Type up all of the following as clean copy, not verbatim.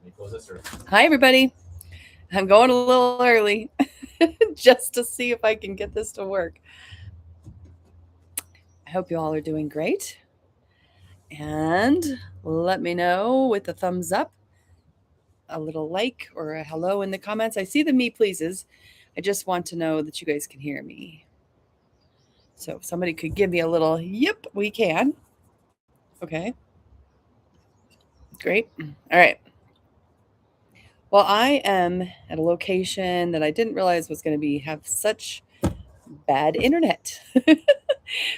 Let me close this or Hi, everybody. I'm going a little early just to see if I can get this to work. I hope you all are doing great. And let me know with a thumbs up, a little like, or a hello in the comments. I see the me pleases. I just want to know that you guys can hear me. So if somebody could give me a little, yep, we can. Okay, great. All right. Well, I am at a location that I didn't realize was going to be have such bad internet.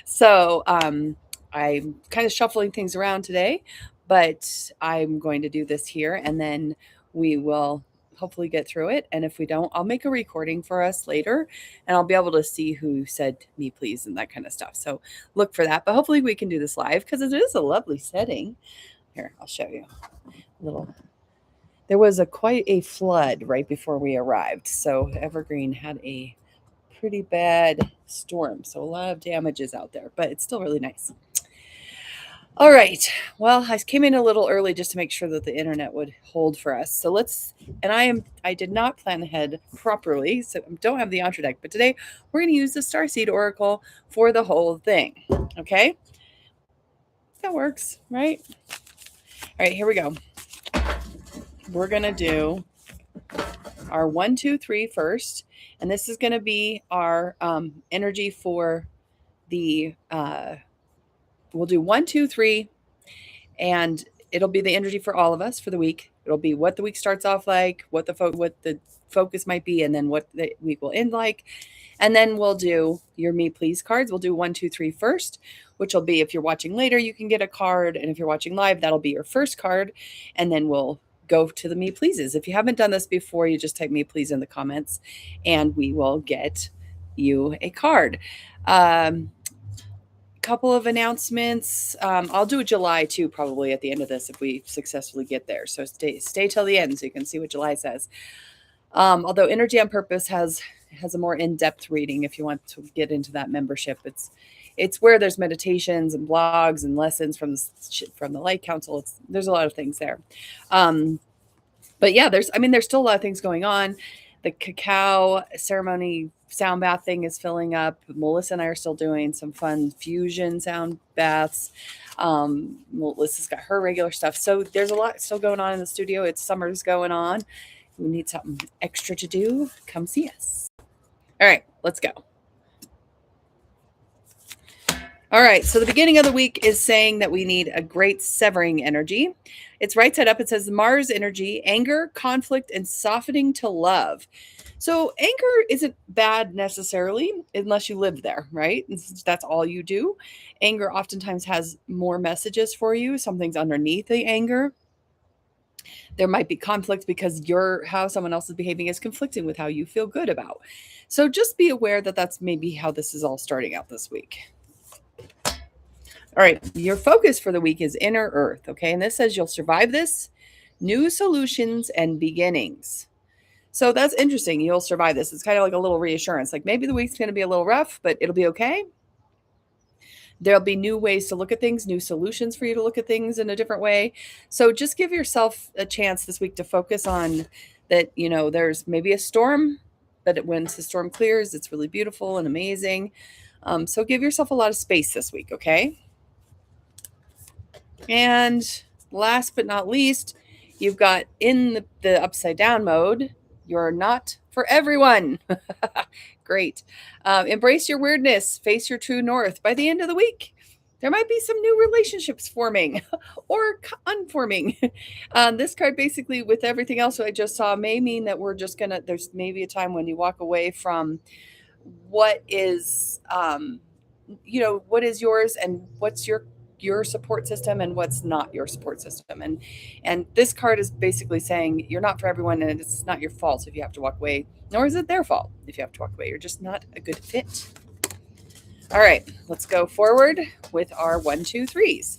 So I'm kind of shuffling things around today, but I'm going to do this here and then we will hopefully get through it. And if we don't, I'll make a recording for us later and I'll be able to see who said me please and that kind of stuff. So look for that. But hopefully we can do this live because it is a lovely setting. Here, I'll show you a little. There was quite a flood right before we arrived. So Evergreen had a pretty bad storm. So a lot of damages out there, but it's still really nice. All right. Well, I came in a little early just to make sure that the internet would hold for us. So I did not plan ahead properly, so I don't have the entree deck, but today we're going to use the Starseed Oracle for the whole thing. Okay? That works, right? All right, here we go. We're going to do our 1, 2, 3 first, and this is going to be our energy for the we'll do 1, 2, 3, and it'll be the energy for all of us for the week. It'll be what the week starts off like, what the focus might be, and then what the week will end like. And then we'll do your me please cards. We'll do 1, 2, 3 first, which will be if you're watching later, you can get a card, and if you're watching live, that'll be your first card, and then we'll go to the me pleases. If you haven't done this before, you just type me please in the comments, and we will get you a card. Couple of announcements. I'll do July too, probably at the end of this if we successfully get there. So stay till the end so you can see what July says. Although Energy on Purpose has a more in-depth reading if you want to get into that membership. It's where there's meditations and blogs and lessons from the Light Council. There's a lot of things there. But yeah, there's still a lot of things going on. The cacao ceremony sound bath thing is filling up. Melissa and I are still doing some fun fusion sound baths. Melissa's got her regular stuff. So there's a lot still going on in the studio. It's summer's going on. We need something extra to do. Come see us. All right, let's go. All right, so the beginning of the week is saying that we need a great severing energy. It's right side up. It says Mars energy, anger, conflict, and softening to love. So anger isn't bad necessarily unless you live there, right? That's all you do. Anger oftentimes has more messages for you. Something's underneath the anger. There might be conflict because how someone else is behaving is conflicting with how you feel good about. So just be aware that that's maybe how this is all starting out this week. All right, your focus for the week is inner earth, okay? And this says you'll survive this, new solutions and beginnings. So that's interesting. You'll survive this. It's kind of like a little reassurance. Like maybe the week's going to be a little rough, but it'll be okay. There'll be new ways to look at things, new solutions for you to look at things in a different way. So just give yourself a chance this week to focus on that, there's maybe a storm, but when the storm clears, it's really beautiful and amazing. So give yourself a lot of space this week, okay? And last but not least, you've got in the upside down mode, you're not for everyone. Great. Embrace your weirdness, face your true north. By the end of the week, there might be some new relationships forming or unforming. This card basically, with everything else I just saw, may mean that there's maybe a time when you walk away from what is, what is yours and what's your support system and what's not your support system. And this card is basically saying you're not for everyone and it's not your fault if you have to walk away, nor is it their fault if you have to walk away. You're just not a good fit. All right, let's go forward with our 1, 2, 3s.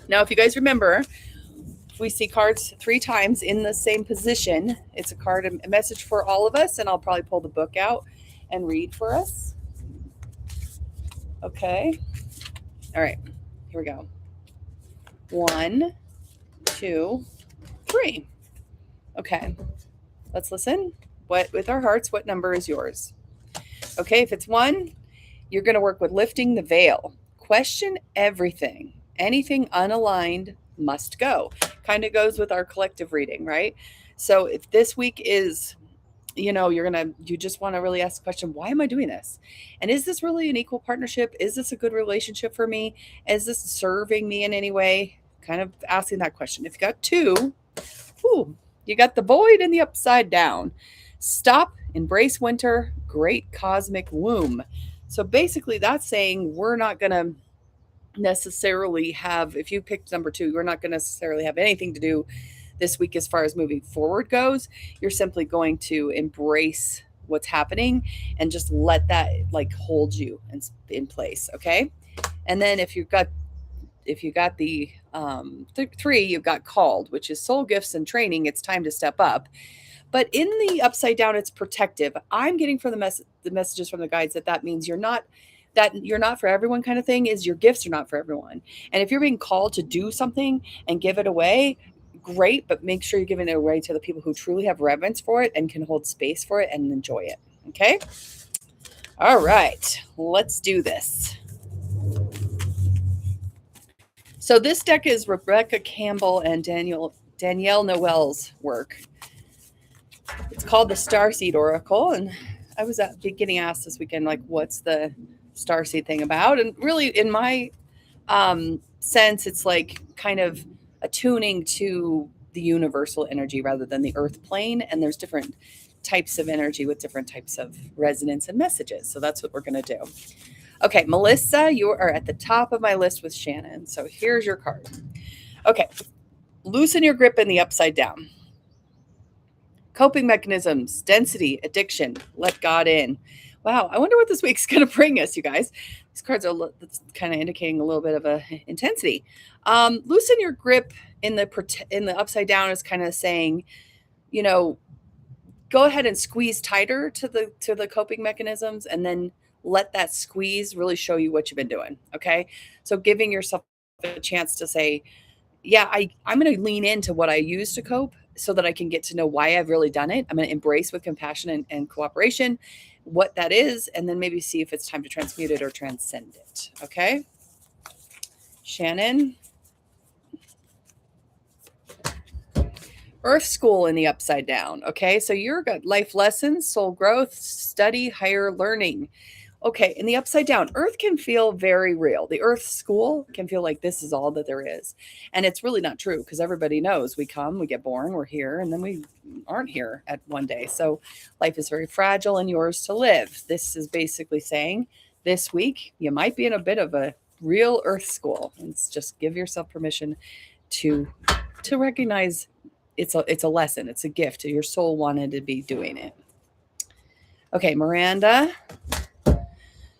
Now, if you guys remember, if we see cards 3 times in the same position, it's a message for all of us, and I'll probably pull the book out and read for us. Okay. All right. Here we go. 1, 2, 3. Okay, let's listen. What with our hearts, what number is yours? Okay, if it's 1, you're going to work with lifting the veil. Question everything. Anything unaligned must go. Kind of goes with our collective reading, right? So if this week is, you just want to really ask the question, why am I doing this? And is this really an equal partnership? Is this a good relationship for me? Is this serving me in any way? Kind of asking that question. If you got 2, you got the void and the upside down. Stop, embrace winter, great cosmic womb. So basically, that's saying we're not going to necessarily have, if you picked number 2, we're not going to necessarily have anything to do this week as far as moving forward goes. You're simply going to embrace what's happening and just let that like hold you in place. Okay. And then if you got the 3, you've got called, which is soul gifts and training. It's time to step up. But in the upside down, it's protective. I'm getting from the messages from the guides that means you're not for everyone kind of thing, is your gifts are not for everyone. And if you're being called to do something and give it away, great, but make sure you're giving it away to the people who truly have reverence for it and can hold space for it and enjoy it. Okay? All right, let's do this. So this deck is Rebecca Campbell and Danielle Noel's work. It's called the Starseed Oracle, and I was getting asked this weekend, like, what's the Starseed thing about? And really, in my sense, it's like kind of attuning to the universal energy rather than the earth plane. And there's different types of energy with different types of resonance and messages. So that's what we're going to do. Okay, Melissa, you are at the top of my list with Shannon. So here's your card. Okay, loosen your grip in the upside down. Coping mechanisms, density, addiction, let God in. Wow, I wonder what this week's going to bring us, you guys. These cards are kind of indicating a little bit of a intensity. Loosen your grip in the upside down is kind of saying, go ahead and squeeze tighter to the coping mechanisms, and then let that squeeze really show you what you've been doing. Okay, so giving yourself a chance to say, yeah, I'm going to lean into what I use to cope so that I can get to know why I've really done it. I'm going to embrace with compassion and cooperation what that is, and then maybe see if it's time to transmute it or transcend it. Okay? Shannon? Earth School in the upside down. Okay, so you're got life lessons, soul growth, study, higher learning. Okay, in the upside down, Earth can feel very real. The Earth School can feel like this is all that there is. And it's really not true, because everybody knows we come, we get born, we're here, and then we aren't here at one day. So life is very fragile and yours to live. This is basically saying this week you might be in a bit of a real Earth School. It's just give yourself permission to recognize it's a lesson. It's a gift. Your soul wanted to be doing it. Okay, Miranda.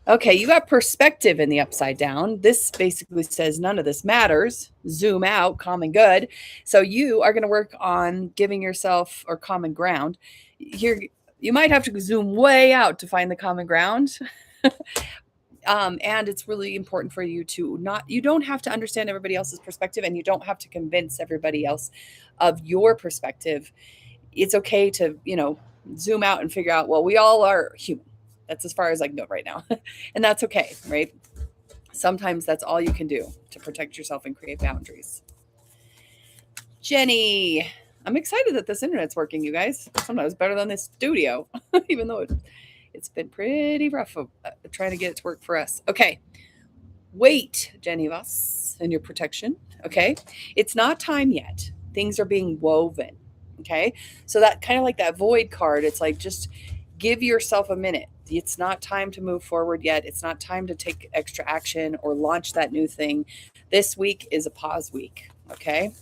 Okay, you got perspective in the upside down. This basically says none of this matters. Zoom out, common good. So you are going to work on giving yourself or common ground. You might have to zoom way out to find the common ground. And it's really important for you to you don't have to understand everybody else's perspective, and you don't have to convince everybody else of your perspective. It's okay to, zoom out and figure out, well, we all are human. That's as far as I can go right now. And that's okay, right? Sometimes that's all you can do to protect yourself and create boundaries. Jenny, I'm excited that this internet's working, you guys. Sometimes better than this studio, even though it's been pretty rough trying to get it to work for us. Okay. Wait, Jenny Voss, and your protection. Okay. It's not time yet. Things are being woven. Okay. So that kind of like that void card, it's like, just give yourself a minute. It's not time to move forward yet. It's not time to take extra action or launch that new thing. This week is a pause week. Okay.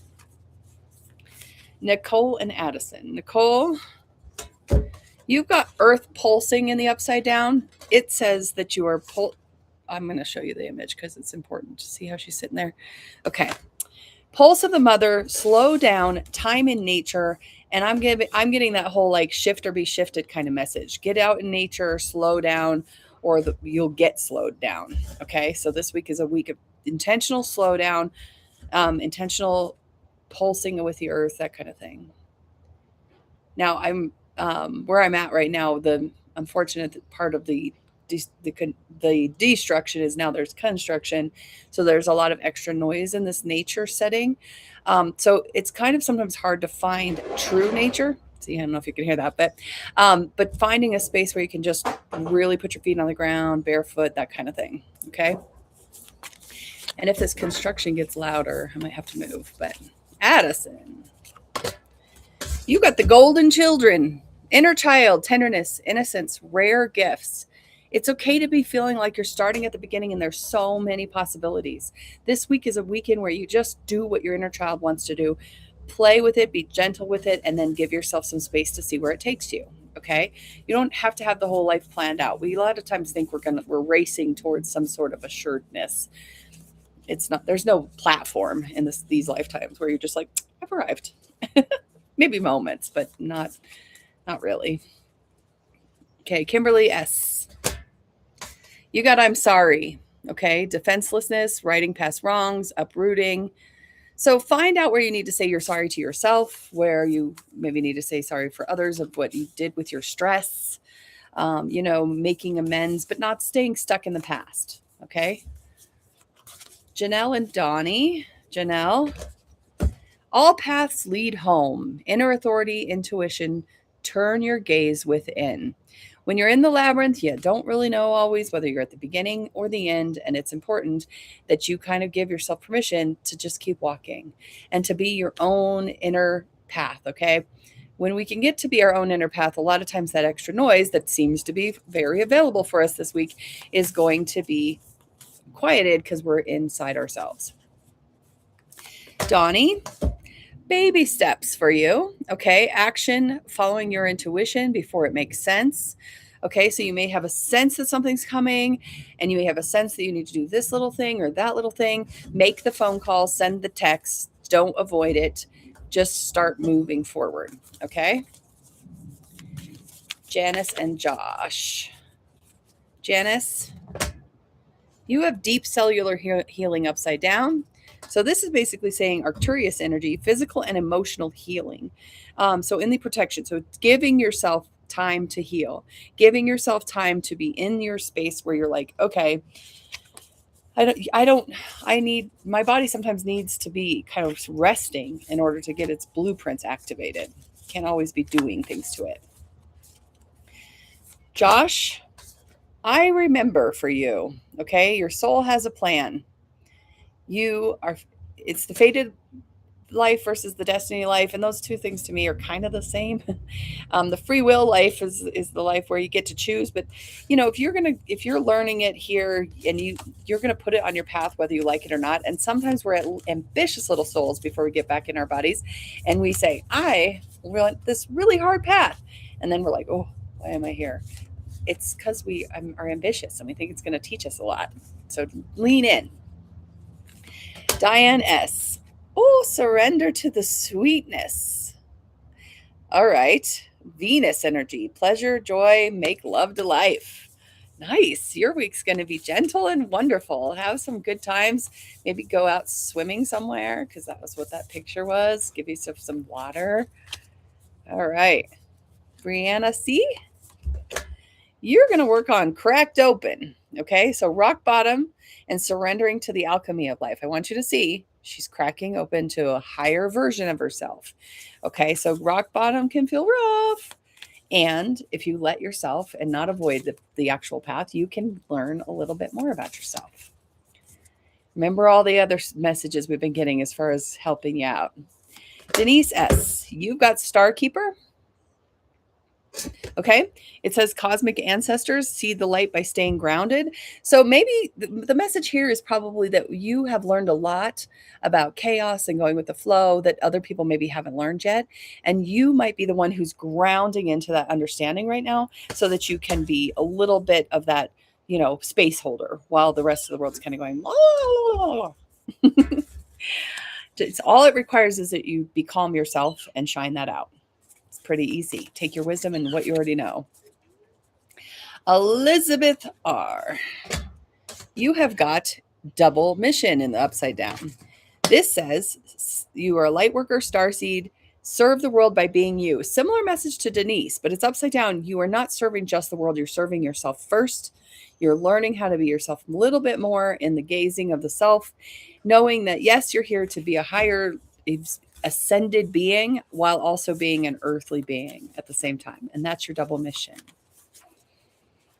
Nicole and Addison. Nicole, you've got Earth pulsing in the upside down. It says that you are I'm going to show you the image because it's important to see how she's sitting there. Okay. Pulse of the mother, slow down, time in nature. And I'm getting that whole like shift or be shifted kind of message. Get out in nature, slow down, or you'll get slowed down. Okay. So this week is a week of intentional slowdown, intentional pulsing with the earth, that kind of thing. Now I'm where I'm at right now. The unfortunate part of the destruction is now there's construction, so there's a lot of extra noise in this nature setting. So it's kind of sometimes hard to find true nature. See, I don't know if you can hear that, but finding a space where you can just really put your feet on the ground, barefoot, that kind of thing. Okay. And if this construction gets louder, I might have to move. But Addison, you got the golden children, inner child, tenderness, innocence, rare gifts. It's okay to be feeling like you're starting at the beginning and there's so many possibilities. This week is a weekend where you just do what your inner child wants to do. Play with it, be gentle with it, and then give yourself some space to see where it takes you. Okay? You don't have to have the whole life planned out. We a lot of times think we're racing towards some sort of assuredness. It's not, there's no platform in these lifetimes where you're just like, I've arrived. Maybe moments, but not really. Okay, Kimberly S. You got I'm sorry. Okay, defenselessness, writing past wrongs, uprooting. So find out where you need to say you're sorry to yourself, where you maybe need to say sorry for others of what you did with your stress, making amends, but not staying stuck in the past. Okay. Janelle and Donnie. Janelle, all paths lead home. Inner authority, intuition, turn your gaze within. When you're in the labyrinth, you don't really know always whether you're at the beginning or the end. And it's important that you kind of give yourself permission to just keep walking and to be your own inner path. Okay. When we can get to be our own inner path, a lot of times that extra noise that seems to be very available for us this week is going to be quieted because we're inside ourselves. Donnie, baby steps for you. Okay. Action, following your intuition before it makes sense. Okay. So you may have a sense that something's coming and you may have a sense that you need to do this little thing or that little thing. Make the phone call, send the text. Don't avoid it. Just start moving forward. Okay. Janice and Josh. Janice, you have deep cellular healing upside down. So this is basically saying Arcturus energy, physical and emotional healing. So in the protection, so it's giving yourself time to heal, giving yourself time to be in your space where you're like, okay, my body sometimes needs to be kind of resting in order to get its blueprints activated. Can't always be doing things to it. Josh, I remember for you, okay? Your soul has a plan. It's the fated life versus the destiny life. And those two things to me are kind of the same. The free will life is the life where you get to choose. But, if you're learning it here and you're going to put it on your path, whether you like it or not. And sometimes we're ambitious little souls before we get back in our bodies. And we say, I want this really hard path. And then we're like, oh, why am I here? It's because we are ambitious and we think it's going to teach us a lot. So lean in. Diane S. Oh, surrender to the sweetness. All right. Venus energy, pleasure, joy, make love to life. Nice. Your week's going to be gentle and wonderful. Have some good times. Maybe go out swimming somewhere because that was what that picture was. Give yourself some water. All right. Brianna C., you're going to work on cracked open. Okay. So rock bottom and surrendering to the alchemy of life. I want you to see she's cracking open to a higher version of herself. Okay. So rock bottom can feel rough. And if you let yourself and not avoid the actual path, you can learn a little bit more about yourself. Remember all the other messages we've been getting as far as helping you out. Denise S., you've got Star Keeper. Okay. It says cosmic ancestors see the light by staying grounded. So maybe the message here is probably that you have learned a lot about chaos and going with the flow that other people maybe haven't learned yet. And you might be the one who's grounding into that understanding right now so that you can be a little bit of that, space holder while the rest of the world's kind of going, oh. It's all it requires is that you be calm yourself and shine that out. Pretty easy. Take your wisdom and what you already know. Elizabeth R., you have got double mission in the upside down. This says you are a light worker, starseed. Serve the world by being you. Similar message to Denise, but it's upside down. You are not serving just the world. You're serving yourself first. You're learning how to be yourself a little bit more in the gazing of the self, knowing that, yes, you're here to be a higher ascended being while also being an earthly being at the same time. And that's your double mission.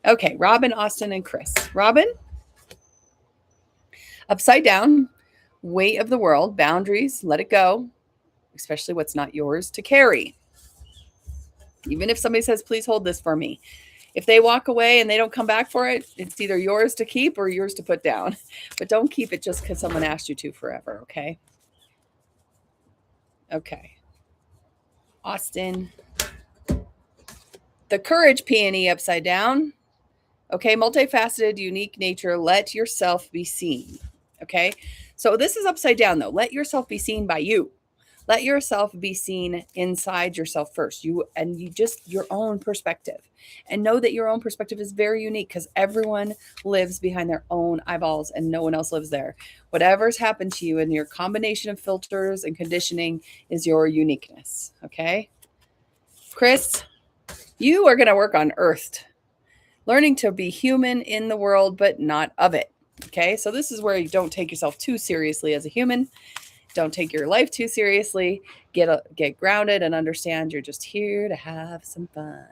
Okay, Robin, Austin, and Chris. Robin, upside down, weight of the world, boundaries, let it go, especially what's not yours to carry. Even if somebody says, please hold this for me. If they walk away and they don't come back for it, it's either yours to keep or yours to put down. But don't keep it just because someone asked you to forever, okay? Okay. Austin. The courage peony upside down. Okay, multifaceted, unique nature. Let yourself be seen. Okay, so this is upside down though. Let yourself be seen by you. Let yourself be seen inside yourself first. You just your own perspective, and know that your own perspective is very unique because everyone lives behind their own eyeballs and no one else lives there. Whatever's happened to you and your combination of filters and conditioning is your uniqueness. Okay, Chris, you are going to work on Earth. Learning to be human in the world, but not of it. Okay, so this is where you don't take yourself too seriously as a human. Don't take your life too seriously. Get grounded and understand you're just here to have some fun.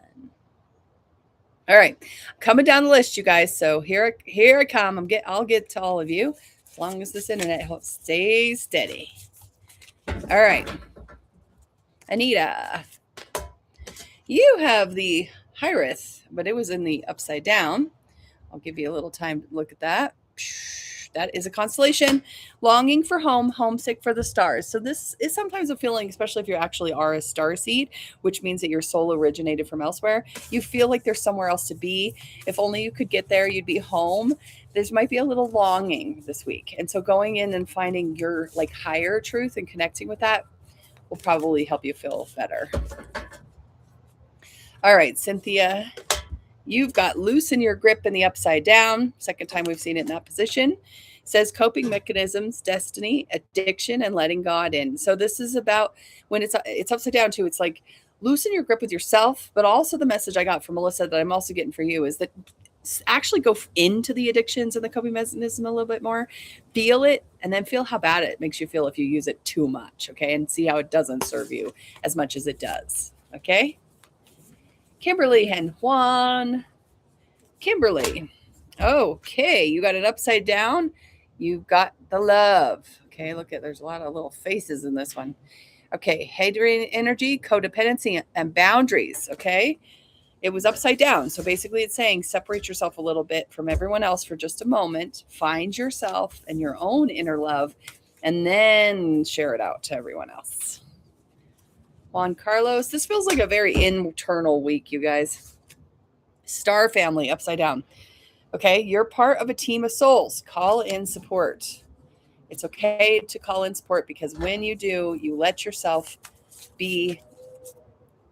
All right, coming down the list, you guys. So here I come. I'll get to all of you as long as this internet stays steady. All right, Anita, you have the Hyrith, but it was in the upside down. I'll give you a little time to look at that. That is a constellation, longing for home, homesick for the stars. So this is sometimes a feeling, especially if you actually are a star seed, which means that your soul originated from elsewhere. You feel like there's somewhere else to be. If only you could get there, you'd be home. There might be a little longing this week. And so going in and finding your like higher truth and connecting with that will probably help you feel better. All right, Cynthia, you've got loosen your grip in the upside down. Second time we've seen it in that position. It says coping mechanisms, destiny, addiction, and letting God in. So this is about when it's upside down too. It's like loosen your grip with yourself, but also the message I got from Melissa that I'm also getting for you is that actually go into the addictions and the coping mechanism a little bit more. Feel it, and then feel how bad it makes you feel if you use it too much, okay? And see how it doesn't serve you as much as it does, okay? Kimberly and Juan. Kimberly. Okay, you got it upside down. You've got the love. Okay, look at, there's a lot of little faces in this one. Okay, Hadrian energy, codependency, and boundaries. Okay, it was upside down. So basically it's saying separate yourself a little bit from everyone else for just a moment. Find yourself and your own inner love, and then share it out to everyone else. Juan Carlos, this feels like a very internal week, you guys. Star family, upside down. Okay, you're part of a team of souls. Call in support. It's okay to call in support because when you do, you let yourself be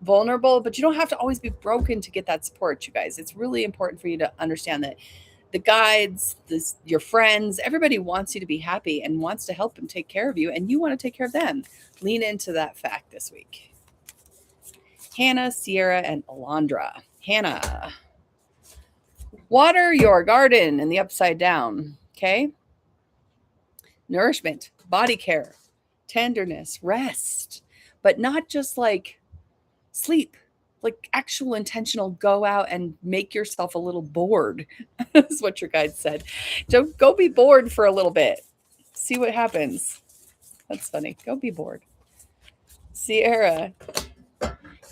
vulnerable, but you don't have to always be broken to get that support, you guys. It's really important for you to understand that the guides, your friends, everybody wants you to be happy and wants to help and take care of you, and you want to take care of them. Lean into that fact this week. Hannah, Sierra, and Alondra. Hannah. Water your garden in the upside down, okay? Nourishment, body care, tenderness, rest, but not just like sleep, like actual intentional go out and make yourself a little bored, is what your guide said. So go be bored for a little bit. See what happens. That's funny. Go be bored. Sierra,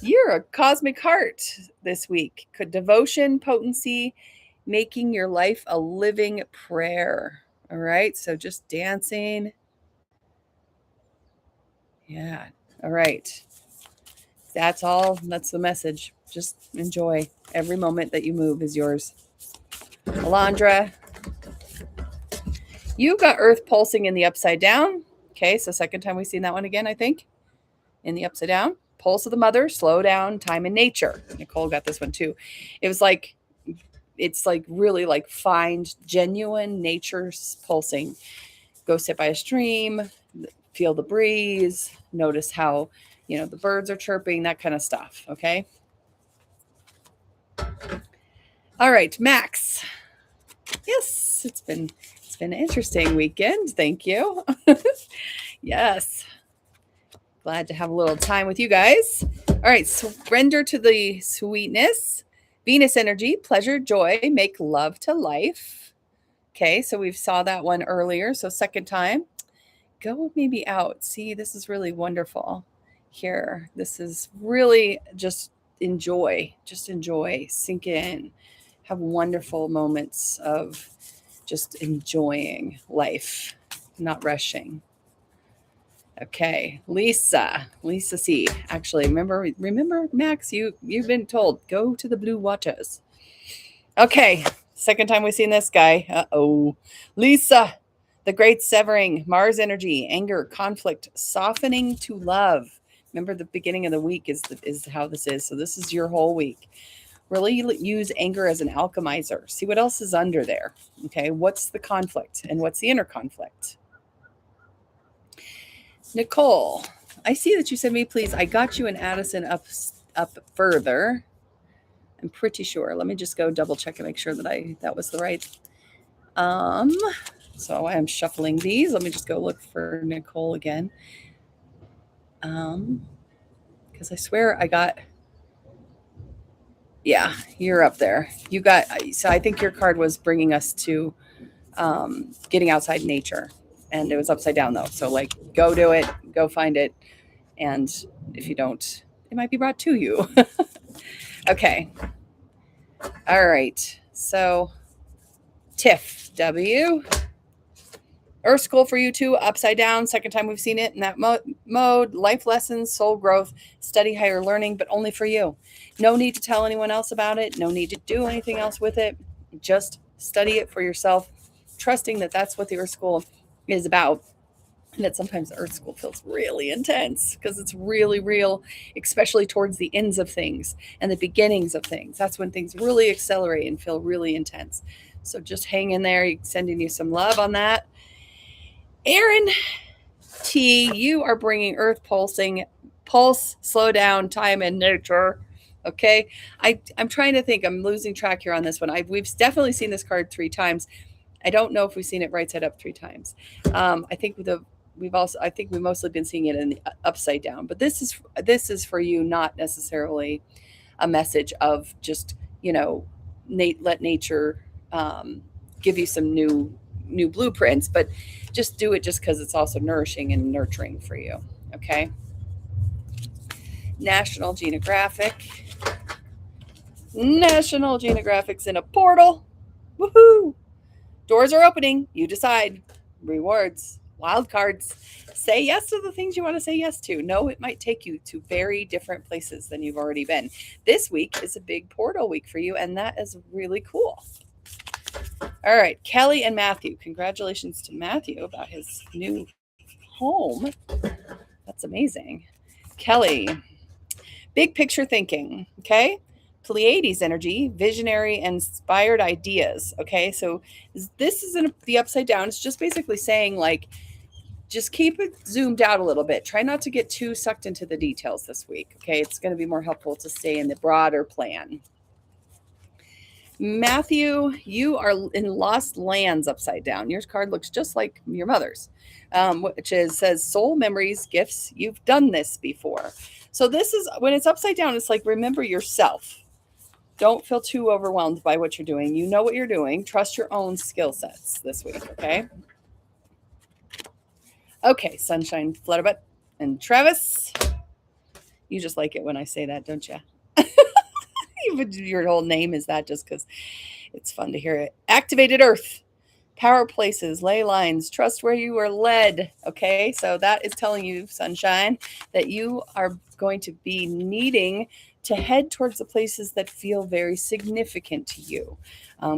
you're a cosmic heart this week. Devotion, potency, making your life a living prayer. All right. So just dancing. Yeah. All right. That's all. That's the message. Just enjoy. Every moment that you move is yours. Alondra, you got Earth pulsing in the upside down. Okay. So second time we've seen that one again, I think. In the upside down. Pulse of the mother, slow down, time in nature. Nicole got this one too. It was like, it's like really like find genuine nature's pulsing. Go sit by a stream, feel the breeze, notice how, the birds are chirping, that kind of stuff. Okay. All right, Max. Yes, it's been an interesting weekend. Thank you. Yes. Glad to have a little time with you guys. All right, surrender to the sweetness. Venus energy, pleasure, joy, make love to life. Okay, so we saw that one earlier. So second time, go maybe out. See, this is really wonderful here. This is really just enjoy, sink in, have wonderful moments of just enjoying life, not rushing. Okay, Lisa C. Actually, remember, Max, you've been told, go to the blue waters. Okay, second time we've seen this guy. Uh-oh. Lisa, the great severing, Mars energy, anger, conflict, softening to love. Remember, the beginning of the week is how this is. So this is your whole week. Really use anger as an alchemizer. See what else is under there. Okay, what's the conflict and what's the inner conflict? Nicole, I see that you said me, please. I got you and Addison up further. I'm pretty sure. Let me just go double check and make sure that that was the right. So I'm shuffling these. Let me just go look for Nicole again. Because I swear I got. Yeah, you're up there. You got. So I think your card was bringing us to getting outside nature. And it was upside down though. So like, go do it, go find it. And if you don't, it might be brought to you. Okay. All right. So Tiff W. Earth School for you too, upside down. Second time we've seen it in that mode. Life lessons, soul growth, study higher learning, but only for you. No need to tell anyone else about it. No need to do anything else with it. Just study it for yourself, trusting that that's what the Earth School is about. And that sometimes the Earth School feels really intense because it's really real, especially towards the ends of things and the beginnings of things. That's when things really accelerate and feel really intense. So just hang in there. Sending you some love on that. Aaron T, you are bringing Earth pulse, slow down, time, and nature. Okay. I'm trying to think. I'm losing track here on this one. We've definitely seen this card 3 times. I don't know if we've seen it right side up 3 times. I think we've mostly been seeing it in the upside down, but this is for you, not necessarily a message of just, let nature give you some new blueprints, but just do it just because it's also nourishing and nurturing for you. Okay. National Geographic's in a portal. Woohoo! Doors are opening. You decide. Rewards, wild cards. Say yes to the things you want to say yes to. No, it might take you to very different places than you've already been. This week is a big portal week for you, and that is really cool. All right, Kelly and Matthew. Congratulations to Matthew about his new home. That's amazing. Kelly, big picture thinking, okay? Pleiades energy, visionary, inspired ideas. Okay, so this isn't the upside down. It's just basically saying, like, just keep it zoomed out a little bit. Try not to get too sucked into the details this week. Okay, it's going to be more helpful to stay in the broader plan. Matthew, you are in Lost Lands upside down. Your card looks just like your mother's, which says soul memories, gifts. You've done this before. So this is when it's upside down. It's like, remember yourself. Don't feel too overwhelmed by what you're doing. You know what you're doing. Trust your own skill sets this week, okay? Okay, Sunshine Flutterbutt and Travis. You just like it when I say that, don't you? Your whole name is that just because it's fun to hear it. Activated Earth. Power places, ley lines, trust where you are led. Okay, so that is telling you, Sunshine, that you are going to be needing to head towards the places that feel very significant to you.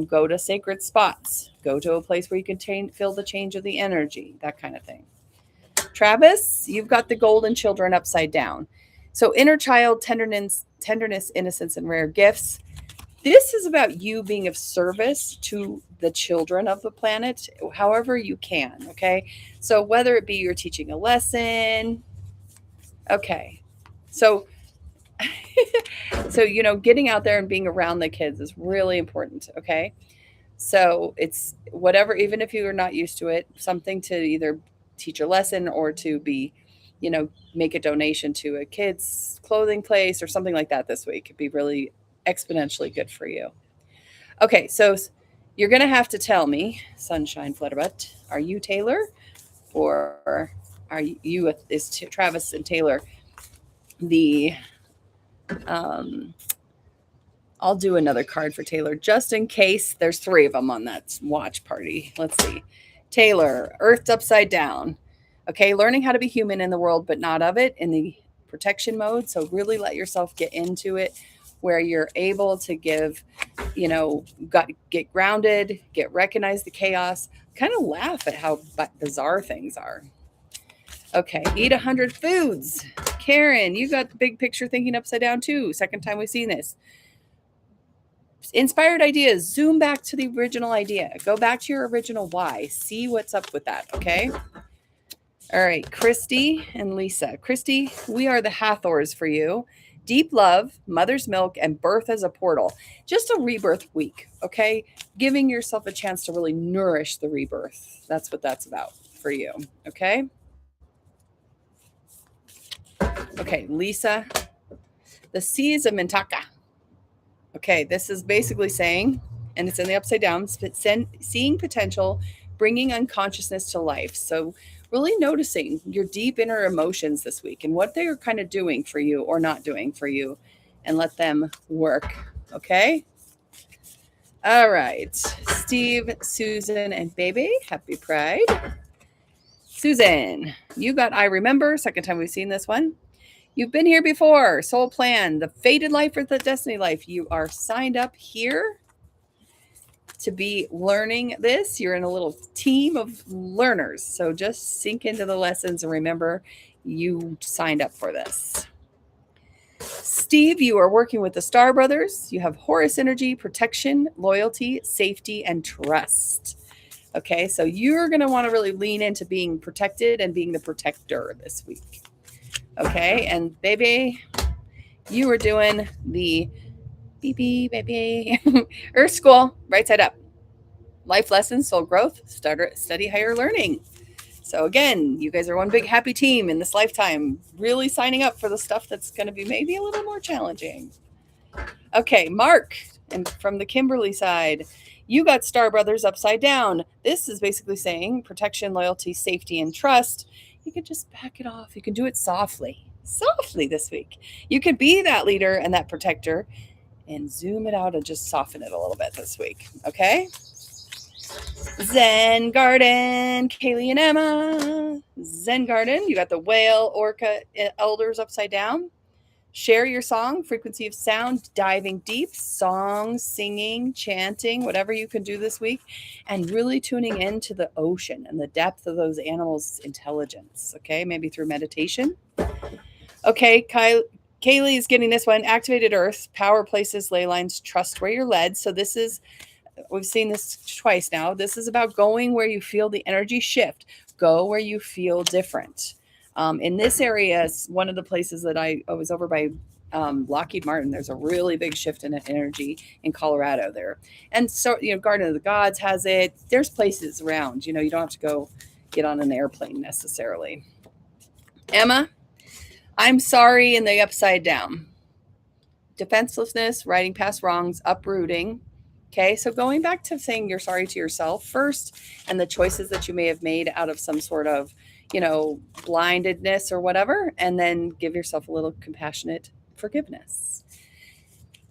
Go to sacred spots. Go to a place where you can feel the change of the energy, that kind of thing. Travis, you've got the golden children upside down. So inner child, tenderness, innocence, and rare gifts. This is about you being of service to the children of the planet, however you can. Okay. So whether it be you're teaching a lesson, okay. So, getting out there and being around the kids is really important. Okay. So it's whatever, even if you are not used to it, something to either teach a lesson or to be, make a donation to a kid's clothing place or something like that this week. It'd be really exponentially good for you. Okay, so you're going to have to tell me, Sunshine Flutterbutt, are you Taylor or are Travis and Taylor the um, I'll do another card for Taylor just in case there's three of them on that watch party. Let's see. Taylor, Earthed Upside Down. Okay, learning how to be human in the world, but not of it in the protection mode. So really let yourself get into it where you're able to get grounded, recognize the chaos, kind of laugh at how bizarre things are. Okay, eat 100 foods. Karen, you got the big picture thinking upside down too. Second time we've seen this. Inspired ideas, zoom back to the original idea. Go back to your original why. See what's up with that, okay? All right, Christy and Lisa. Christy, we are the Hathors for you. Deep love, mother's milk, and birth as a portal. Just a rebirth week, okay? Giving yourself a chance to really nourish the rebirth. That's what that's about for you, okay? Okay, Lisa. The seas of Mintaka. Okay, this is basically saying, and it's in the upside down, seeing potential, bringing unconsciousness to life. So really noticing your deep inner emotions this week and what they are kind of doing for you or not doing for you, and let them work. Okay? All right. Steve, Susan, and Baby, happy Pride. Susan, you got I Remember. Second time we've seen this one. You've been here before. Soul Plan, the fated life or the destiny life. You are signed up here to be learning this. You're in a little team of learners. So just sink into the lessons and remember you signed up for this. Steve, you are working with the Star Brothers. You have Horus energy, protection, loyalty, safety, and trust. Okay, so you're going to want to really lean into being protected and being the protector this week. Okay, and Baby, you were doing the baby Earth School, right side up. Life lessons, soul growth, study higher learning. So again, you guys are one big happy team in this lifetime, really signing up for the stuff that's going to be maybe a little more challenging. Okay, Mark, and from the Kimberly side, you got Star Brothers upside down. This is basically saying protection, loyalty, safety, and trust. You can just back it off. You can do it softly this week. You can be that leader and that protector and zoom it out and just soften it a little bit this week. Okay? Zen Garden, Kaylee and Emma. Zen Garden, you got the whale, orca, elders upside down. Share your song, frequency of sound, diving deep, songs, singing, chanting, whatever you can do this week, and really tuning into the ocean and the depth of those animals' intelligence, okay? Maybe through meditation. Okay, Kaylee is getting this one, Activated Earth, power places, ley lines, trust where you're led. So this is, we've seen this twice now. This is about going where you feel the energy shift. Go where you feel different. In this area, one of the places that I was over by Lockheed Martin, there's a really big shift in energy in Colorado there. And so, Garden of the Gods has it. There's places around, you don't have to go get on an airplane necessarily. Emma, I'm sorry in the upside down. Defenselessness, riding past wrongs, uprooting. Okay, so going back to saying you're sorry to yourself first and the choices that you may have made out of some sort of blindedness or whatever, and then give yourself a little compassionate forgiveness.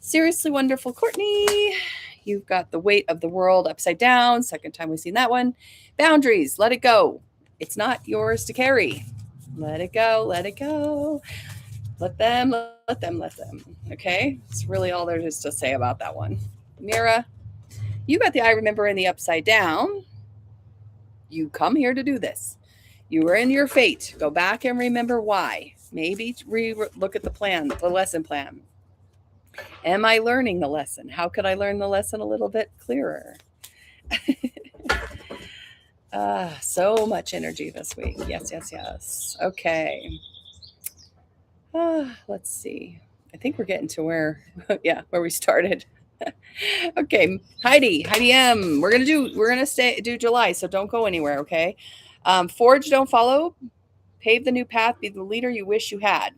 Seriously wonderful Courtney, you've got the weight of the world upside down. Second time we've seen that one. Boundaries, let it go. It's not yours to carry. Let it go, let it go. Let them. Okay, it's really all there is to say about that one. Mira, you got the I Remember in the upside down. You come here to do this. You were in your fate. Go back and remember why. Maybe look at the plan, the lesson plan. Am I learning the lesson? How could I learn the lesson a little bit clearer? So much energy this week. Yes, yes, yes. Okay. Let's see. I think we're getting to where, yeah, where we started. Okay, Heidi M. We're gonna do July, so don't go anywhere. Okay. Forge, don't follow. Pave the new path. Be the leader you wish you had.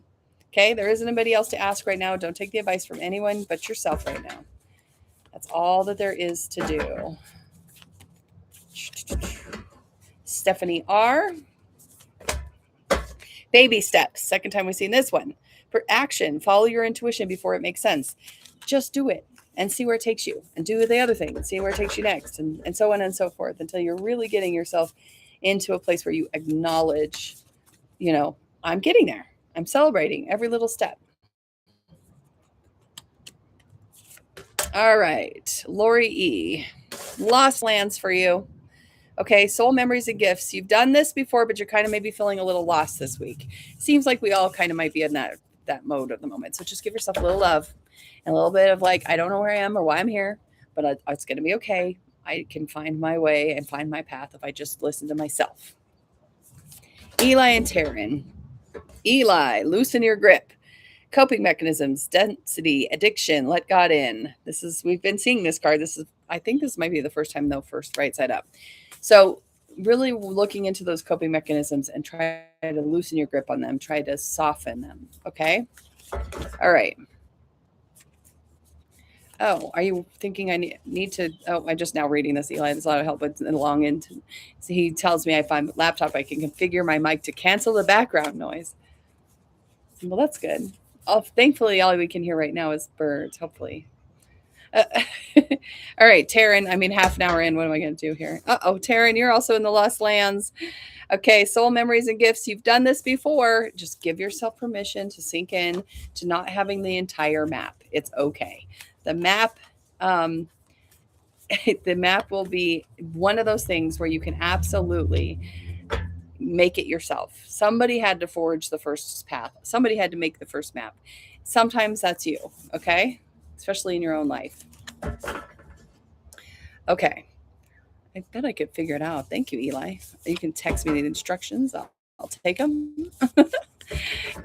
Okay. There isn't anybody else to ask right now. Don't take the advice from anyone but yourself right now. That's all that there is to do. Stephanie R. Baby steps. Second time we've seen this one. For action, follow your intuition before it makes sense. Just do it and see where it takes you, and do the other thing and see where it takes you next, and so on and so forth, until you're really getting yourself into a place where you acknowledge, I'm getting there. I'm celebrating every little step. All right. Lori E. Lost lands for you. Okay, soul memories and gifts. You've done this before, but you're kind of maybe feeling a little lost this week. Seems like we all kind of might be in that mode at the moment. So just give yourself a little love and a little bit of like, I don't know where I am or why I'm here, but it's going to be okay. I can find my way and find my path if I just listen to myself. Eli and Taryn. Eli, loosen your grip. Coping mechanisms, density, addiction, let God in. We've been seeing this card. I think this might be the first time though, first right side up. So really looking into those coping mechanisms and try to loosen your grip on them, try to soften them. Okay. All right. Oh, are you thinking I need to? Oh, I'm just now reading this, Eli. There's a lot of help with the long end. So he tells me if I'm laptop, I can configure my mic to cancel the background noise. Well, that's good. Thankfully, all we can hear right now is birds, hopefully. All right, Taryn, half an hour in. What am I going to do here? Taryn, you're also in the Lost Lands. Okay, soul memories and gifts. You've done this before. Just give yourself permission to sink in to not having the entire map. It's okay. The map, the map will be one of those things where you can absolutely make it yourself. Somebody had to forge the first path. Somebody had to make the first map. Sometimes that's you, okay? Especially in your own life. Okay. I bet I could figure it out. Thank you, Eli. You can text me the instructions. I'll take them.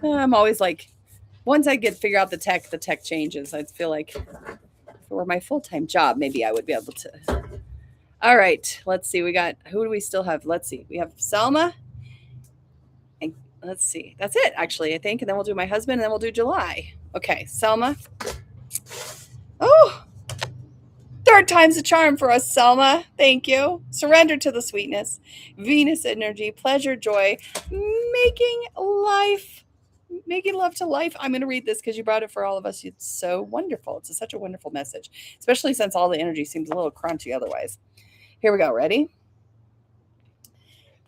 I'm always like, once I figure out the tech changes. I feel like if it were my full-time job, maybe I would be able to. All right. Let's see. Who do we still have? Let's see. We have Selma. And let's see. That's it, actually, I think. And then we'll do my husband, and then we'll do July. Okay. Selma. Oh, third time's a charm for us, Selma. Thank you. Surrender to the sweetness. Venus energy, pleasure, joy, making love to life. I'm going to read this because you brought it for all of us. It's so wonderful. It's such a wonderful message, especially since all the energy seems a little crunchy otherwise. Here we go. Ready?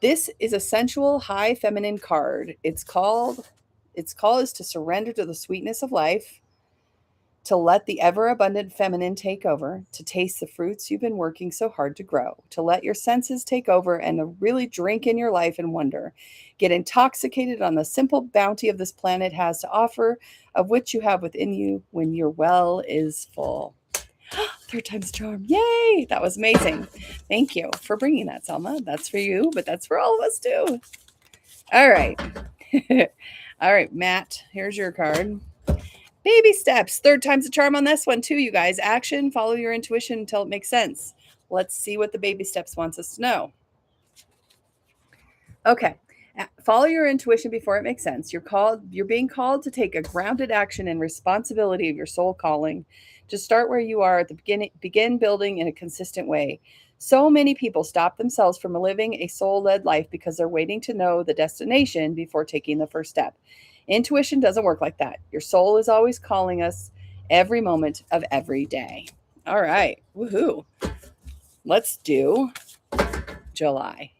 This is a sensual, high feminine card. Its call is to surrender to the sweetness of life, to let the ever-abundant feminine take over, to taste the fruits you've been working so hard to grow, to let your senses take over and to really drink in your life and wonder. Get intoxicated on the simple bounty of this planet has to offer, of which you have within you when your well is full. Third time's charm. Yay! That was amazing. Thank you for bringing that, Selma. That's for you, but that's for all of us too. All right. All right, Matt, here's your card. Baby steps. Third time's a charm on this one too, you guys. Action, follow your intuition until it makes sense. Let's see what the baby steps wants us to know. Okay. Follow your intuition before it makes sense. You're being called to take a grounded action and responsibility of your soul calling. To start where you are at the beginning, begin building in a consistent way. So many people stop themselves from living a soul-led life because they're waiting to know the destination before taking the first step. Intuition doesn't work like that. Your soul is always calling us every moment of every day. All right. Woohoo. Let's do July.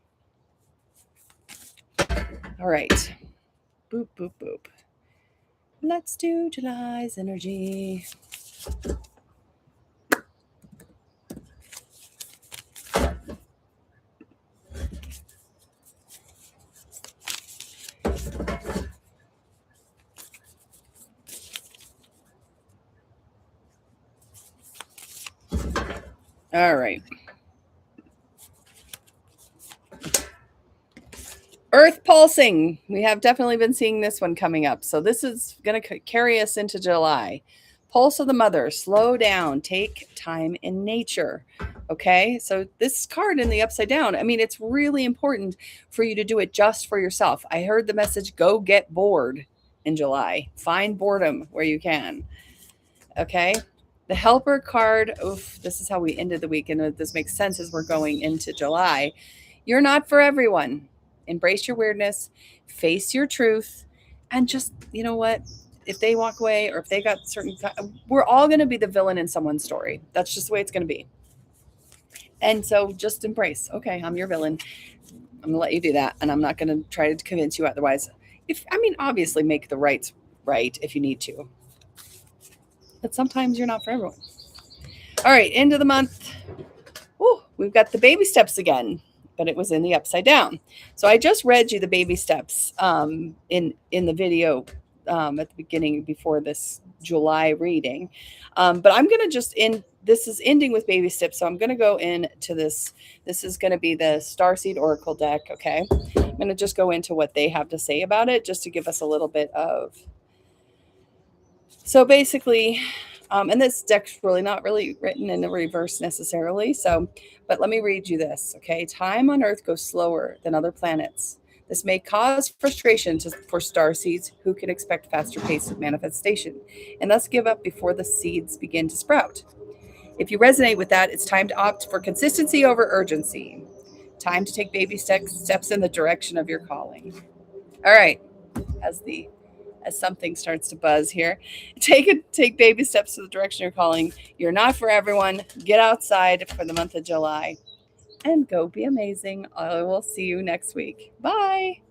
All right. Boop, boop, boop. Let's do July's energy. All right. Earth pulsing. We have definitely been seeing this one coming up. So this is going to carry us into July. Pulse of the mother. Slow down. Take time in nature. Okay. So this card in the upside down, I mean, it's really important for you to do it just for yourself. I heard the message, go get bored in July. Find boredom where you can. Okay. The helper card. Oof, this is how we ended the week. And this makes sense as we're going into July. You're not for everyone. Embrace your weirdness, face your truth, and just, you know what? If they walk away or if they got certain, we're all going to be the villain in someone's story. That's just the way it's going to be. And so just embrace, okay, I'm your villain. I'm going to let you do that. And I'm not going to try to convince you otherwise. Obviously make the rights right if you need to. But sometimes you're not for everyone. All right, end of the month. Ooh, we've got the baby steps again, but it was in the upside down. So I just read you the baby steps in the video at the beginning before this July reading. But I'm going to just end. This is ending with baby steps. So I'm going to go into this. This is going to be the Starseed Oracle deck. Okay. I'm going to just go into what they have to say about it just to give us a little bit of. So basically, and this deck's really not really written in the reverse necessarily. So, but let me read you this, okay? Time on Earth goes slower than other planets. This may cause frustration for starseeds who can expect faster pace of manifestation and thus give up before the seeds begin to sprout. If you resonate with that, it's time to opt for consistency over urgency. Time to take baby steps in the direction of your calling. All right, as something starts to buzz here. Take baby steps to the direction you're calling. You're not for everyone. Get outside for the month of July and go be amazing. I will see you next week. Bye.